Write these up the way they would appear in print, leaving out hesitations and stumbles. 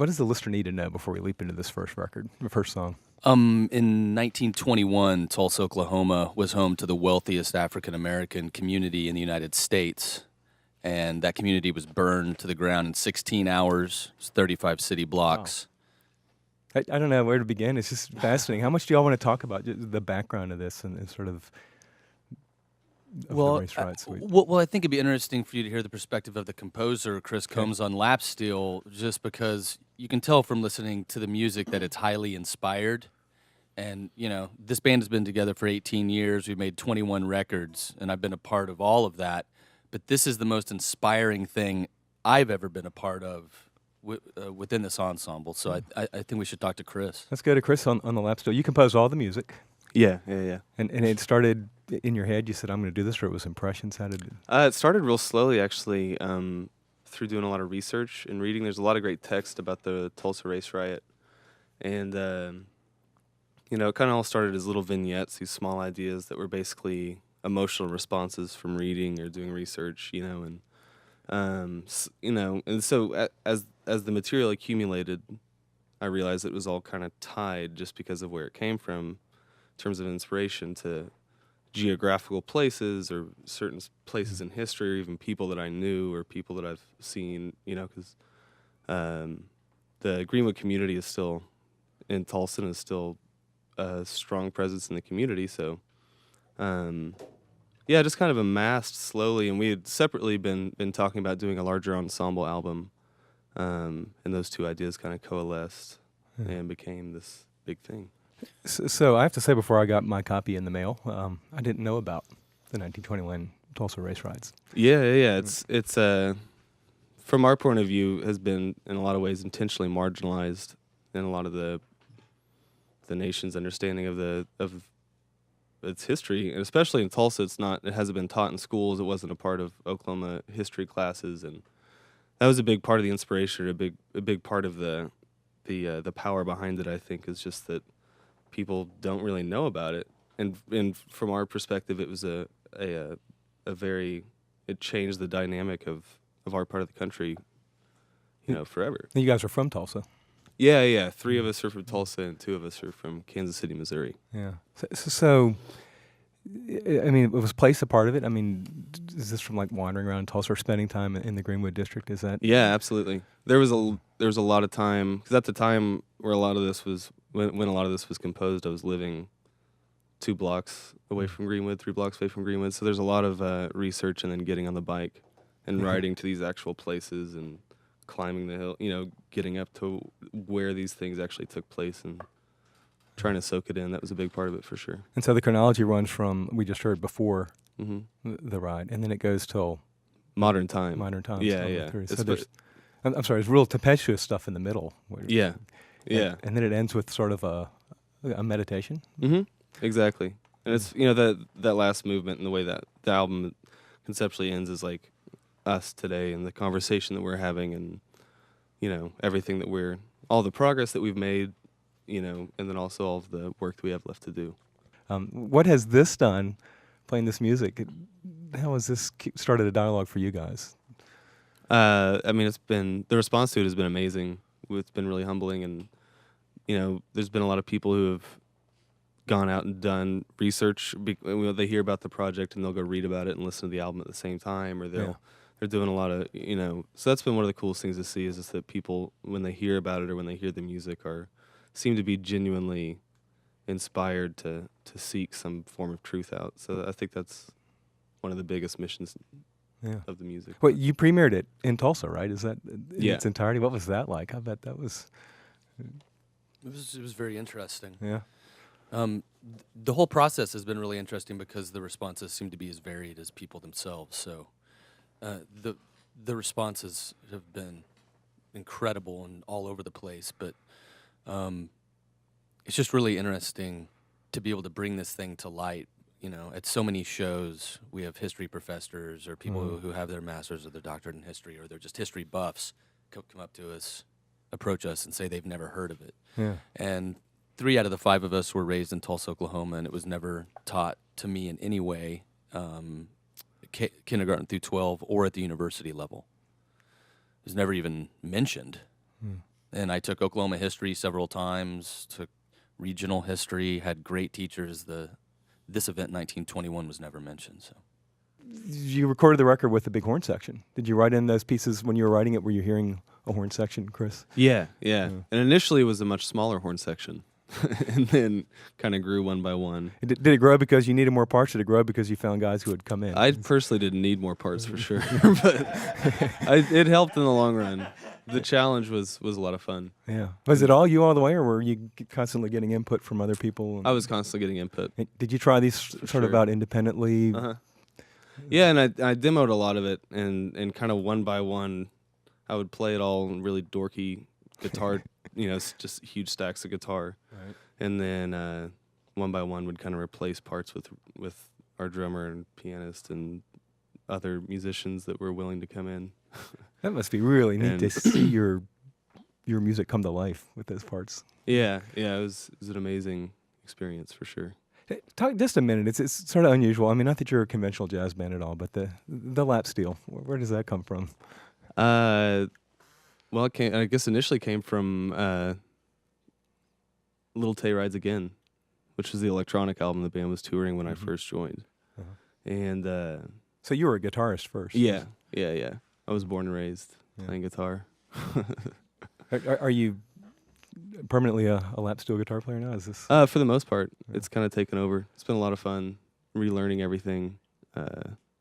what does the listener need to know before we leap into this first record, the first song? In 1921, Tulsa, Oklahoma was home to the wealthiest African-American community in the United States. And that community was burned to the ground in 16 hours, 35 city blocks. Wow. I don't know where to begin. It's just fascinating. How much do y'all want to talk about the background of this and sort of the race riots? Well, I think it'd be interesting for you to hear the perspective of the composer, Chris Combs, on lap steel, just because you can tell from listening to the music that it's highly inspired. And, you know, this band has been together for 18 years. We've made 21 records, and I've been a part of all of that. But this is the most inspiring thing I've ever been a part of within this ensemble. So I think we should talk to Chris. Let's go to Chris on the lap steel. You composed all the music. Yeah. And it started in your head. You said, I'm going to do this, or it was impressions? How did it started real slowly, actually, through doing a lot of research and reading. There's a lot of great text about the Tulsa race riot. And, you know, it kind of all started as little vignettes, these small ideas that were basically emotional responses from reading or doing research, you know, and so as the material accumulated, I realized it was all kind of tied just because of where it came from in terms of inspiration to geographical places or certain places in history or even people that I knew or people that I've seen, you know, because the Greenwood community is still in Tulsa and is still a strong presence in the community, so yeah, just kind of amassed slowly, and we had separately been talking about doing a larger ensemble album, and those two ideas kind of coalesced and became this big thing. So I have to say, before I got my copy in the mail, I didn't know about the 1921 Tulsa race riots. Yeah. It's from our point of view, has been in a lot of ways intentionally marginalized in a lot of the nation's understanding of its history, and especially in Tulsa, it hasn't been taught in schools. It wasn't a part of Oklahoma history classes, and that was a big part of the inspiration. A big part of the power behind it, I think, is just that people don't really know about it. And from our perspective, it was it changed the dynamic of our part of the country, you know, forever. You guys are from Tulsa. Yeah. 3 of us are from Tulsa, and 2 of us are from Kansas City, Missouri. Yeah. So I mean, was place a part of it? I mean, is this from like wandering around Tulsa or spending time in the Greenwood district? Is that? Yeah, absolutely. There was a lot of time, because at the time where a lot of this was when a lot of this was composed, I was living 2 blocks away from Greenwood, 3 blocks away from Greenwood. So there's a lot of research and then getting on the bike and riding to these actual places and climbing the hill, you know, getting up to where these things actually took place and trying to soak it in. That was a big part of it for sure. And so the chronology runs from, we just heard before the ride, and then it goes till modern time. Yeah. So I'm sorry, there's real tempestuous stuff in the middle. Yeah. And then it ends with sort of a meditation. Exactly. And it's, you know, that last movement and the way that the album conceptually ends is like us today and the conversation that we're having, and, you know, everything that all the progress that we've made, you know, and then also all of the work that we have left to do. What has this done, playing this music? How has this started a dialogue for you guys? I mean, the response to it has been amazing. It's been really humbling, and, you know, there's been a lot of people who have gone out and done research. They hear about the project and they'll go read about it and listen to the album at the same time, or they're doing a lot of, you know, so that's been one of the coolest things to see, is just that people, when they hear about it or when they hear the music, seem to be genuinely inspired to seek some form of truth out. So I think that's one of the biggest missions of the music. Well, you premiered it in Tulsa, right? Is that in its entirety? What was that like? I bet that was... It was very interesting. Yeah. The whole process has been really interesting because the responses seem to be as varied as people themselves. So the responses have been incredible and all over the place, but it's just really interesting to be able to bring this thing to light. You know, at so many shows, we have history professors or people who have their master's or their doctorate in history, or they're just history buffs, come up to us, approach us, and say they've never heard of it. Yeah. And 3 out of the 5 of us were raised in Tulsa, Oklahoma, and it was never taught to me in any way, kindergarten through 12 or at the university level. It was never even mentioned. And I took Oklahoma history several times, took regional history, had great teachers. This event 1921 was never mentioned. So You recorded the record with a big horn section. Did you write in those pieces when you were writing it? Were you hearing a horn section, Chris? Yeah. And initially it was a much smaller horn section, and then kind of grew one by one. Did it grow because you needed more parts? Or did it grow because you found guys who would come in? I personally didn't need more parts for sure, but it helped in the long run. The challenge was a lot of fun. Yeah. Was it all you all the way, or were you constantly getting input from other people? I was constantly getting input. Did you try these sort of sure. out independently? Yeah, and I demoed a lot of it, and kind of one by one, I would play it all in really dorky guitar, just huge stacks of guitar, Right. and then one by one would kind of replace parts with our drummer and pianist and other musicians that were willing to come in. That must be really neat to And- see your music come to life with those parts. Yeah, it was an amazing experience for sure. Hey, talk just a minute. It's sort of unusual. I mean, not that you're a conventional jazz band at all, but the lap steel. Where does that come from? Well, I guess initially came from Little Tay Rides Again, which was the electronic album the band was touring when I first joined. And So you were a guitarist first. yeah. I was born and raised Yeah. playing guitar. Are you permanently a lap steel guitar player now? Is this? For the most part, Yeah. it's kind of taken over. It's been a lot of fun relearning everything.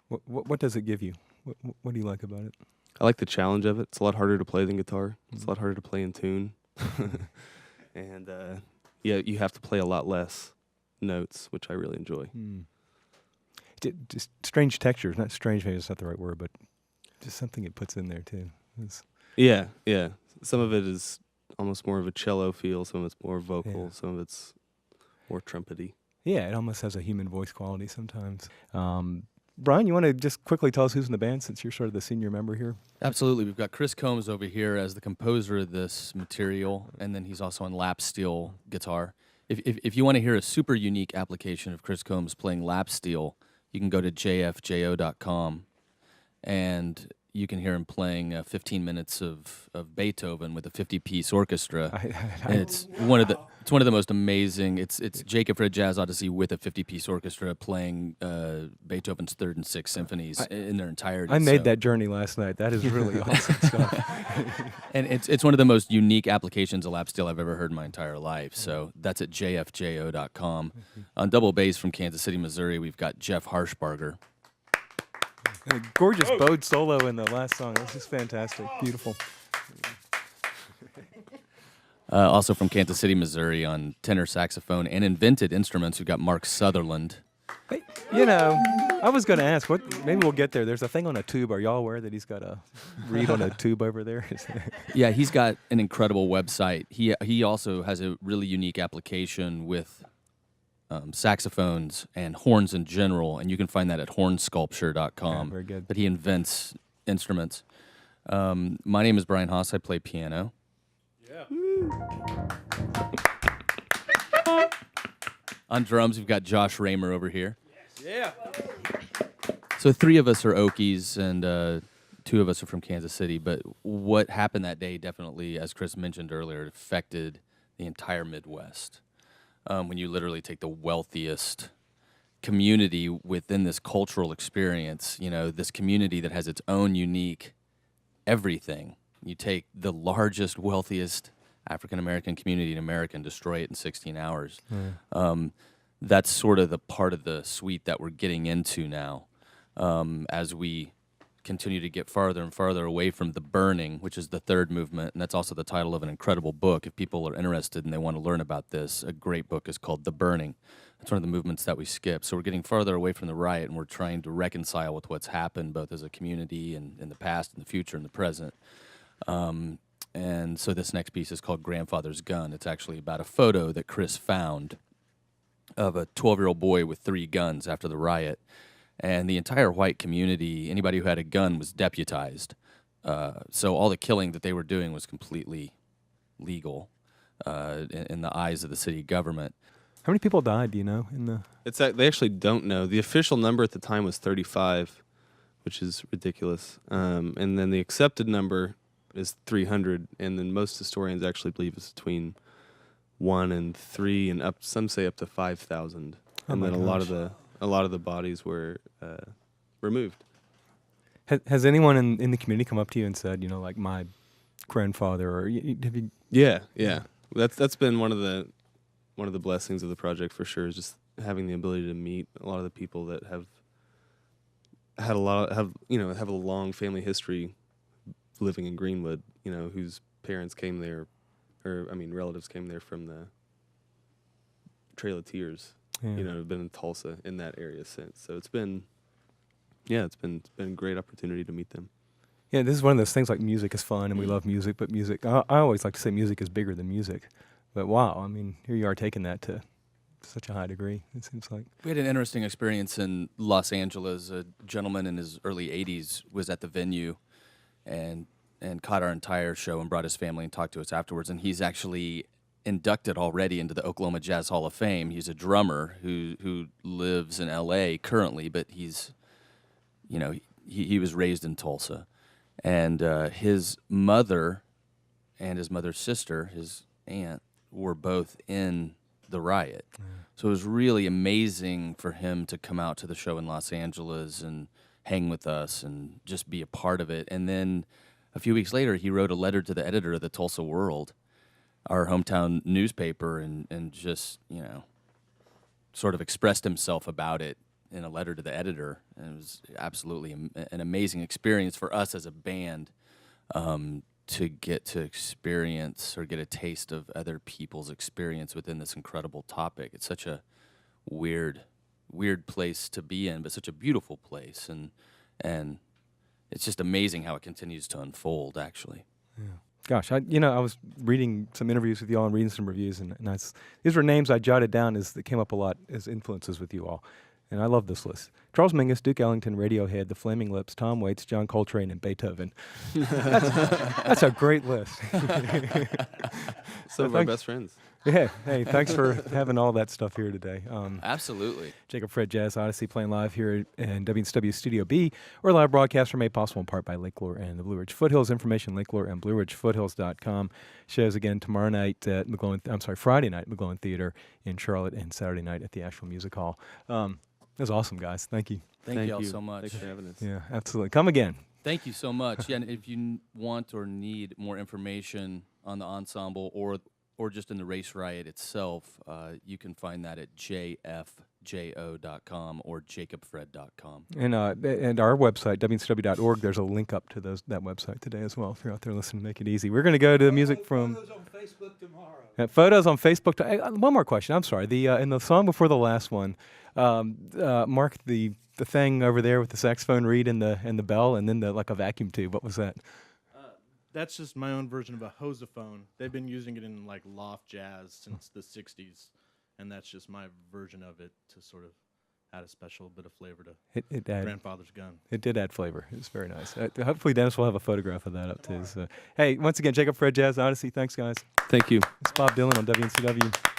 What does it give you? What do you like about it? I like the challenge of it. It's a lot harder to play than guitar. It's a lot harder to play in tune. And you have to play a lot less notes, which I really enjoy. Just strange textures. Not strange, maybe it's not the right word, but just something it puts in there too. Yeah. Some of it is almost more of a cello feel. Some of it's more vocal. Yeah. Some of it's more trumpety. Yeah, it almost has a human voice quality sometimes. Brian, you want to just quickly tell us who's in the band since you're sort of the senior member here? absolutely, we've got Chris Combs over here as the composer of this material, and then he's also on lap steel guitar. If you want to hear a super unique application of Chris Combs playing lap steel, you can go to jfjo.com, and you can hear him playing 15 minutes of Beethoven with a 50-piece orchestra. And it's one of the most amazing. It's Jacob for a Jazz Odyssey with a 50-piece orchestra playing Beethoven's Third and Sixth Symphonies in their entirety. I made that journey last night. That is really awesome stuff. And it's one of the most unique applications of lap steel I've ever heard in my entire life. So that's at jfjo.com. On double bass from Kansas City, Missouri, we've got Jeff Harshbarger. And a gorgeous bowed solo in the last song. This is fantastic. Beautiful. Also from Kansas City, Missouri, on tenor saxophone and invented instruments, we've got Mark Sutherland. Hey, I was going to ask, maybe we'll get there. There's a thing on a tube. Are y'all aware that he's got a reed on a tube over there? Yeah, he's got an incredible website. He also has a really unique application with saxophones and horns in general, and you can find that at hornsculpture.com. Yeah, very good. But he invents instruments. My name is Brian Haas. I play piano. Yeah. On drums, we've got Josh Raymer over here. Yeah. So 3 of us are Okies, and 2 of us are from Kansas City. But what happened that day definitely, as Chris mentioned earlier, affected the entire Midwest. When you literally take the wealthiest community within this cultural experience, this community that has its own unique everything. You take the largest, wealthiest African-American community in America and destroy it in 16 hours. That's sort of the part of the suite that we're getting into now as we continue to get farther and farther away from the burning, which is the third movement, and that's also the title of an incredible book. If people are interested and they want to learn about this, a great book is called The Burning. That's one of the movements that we skip. So we're getting farther away from the riot, and we're trying to reconcile with what's happened, both as a community and in the past, and the future, and the present. And so this next piece is called Grandfather's Gun. It's actually about a photo that Chris found of a 12-year-old boy with 3 guns after the riot. And the entire white community, anybody who had a gun, was deputized. So all the killing that they were doing was completely legal in the eyes of the city government. How many people died, do you know? They actually don't know. The official number at the time was 35, which is ridiculous. And then the accepted number is 300, and then most historians actually believe it's between 1 and 3, and some say up to 5,000. And then a lot of the bodies were removed. Has anyone in the community come up to you and said, like my grandfather, or have you? Yeah. That's been one of the blessings of the project for sure, is just having the ability to meet a lot of the people that have had have a long family history living in Greenwood, whose parents came there, relatives came there from the Trail of Tears, have been in Tulsa in that area since. So it's been a great opportunity to meet them. Yeah, this is one of those things, like music is fun and we love music, but I always like to say music is bigger than music. But wow, here you are taking that to such a high degree, it seems like. We had an interesting experience in Los Angeles. A gentleman in his early 80s was at the venue and caught our entire show and brought his family and talked to us afterwards. And he's actually inducted already into the Oklahoma Jazz Hall of Fame. He's a drummer who lives in L.A. currently, but he's, he was raised in Tulsa. And his mother and his mother's sister, his aunt, were both in the riot. Yeah. So it was really amazing for him to come out to the show in Los Angeles and hang with us and just be a part of it. And then a few weeks later, he wrote a letter to the editor of the Tulsa World, our hometown newspaper, and just, sort of expressed himself about it in a letter to the editor. And it was absolutely an amazing experience for us as a band, to get to experience or get a taste of other people's experience within this incredible topic. It's such a weird place to be in, but such a beautiful place, and it's just amazing how it continues to unfold, actually. Yeah. Gosh, I was reading some interviews with you all and reading some reviews, and these were names I jotted down that came up a lot as influences with you all. And I love this list. Charles Mingus, Duke Ellington, Radiohead, The Flaming Lips, Tom Waits, John Coltrane, and Beethoven. That's a great list. Some of our best friends. Yeah. Hey, thanks for having all that stuff here today. Absolutely. Jacob Fred Jazz Odyssey playing live here in WNSW Studio B. Our live broadcasts are made possible in part by Lake Lure and the Blue Ridge Foothills. Information, Lake Lure and BlueRidgeFoothills.com. Shows again tomorrow night at Friday night at McGloin Theater in Charlotte, and Saturday night at the Asheville Music Hall. That was awesome, guys. Thank you. Thank you all so much. Thanks for having us. Yeah, absolutely. Come again. Thank you so much. Yeah, and if you want or need more information on the ensemble or just in the Race Riot itself, you can find that at jfjo.com or jacobfred.com. And our website, WNSW.org, there's a link up to that website today as well, if you're out there listening. Make it easy. We're going to go to the music from... Photos on Facebook tomorrow. Photos on Facebook. One more question. I'm sorry. In the song before the last one, Mark, the thing over there with the saxophone reed and the bell, and then like a vacuum tube. What was that? That's just my own version of a hosophone. They've been using it in like loft jazz since the 60s, and that's just my version of it to sort of add a special bit of flavor to grandfather's gun. It did add flavor. It was very nice. Hopefully Dennis will have a photograph of that up too. So, hey, once again, Jacob Fred Jazz Odyssey. Thanks, guys. Thank you. It's Bob Dylan on WNCW.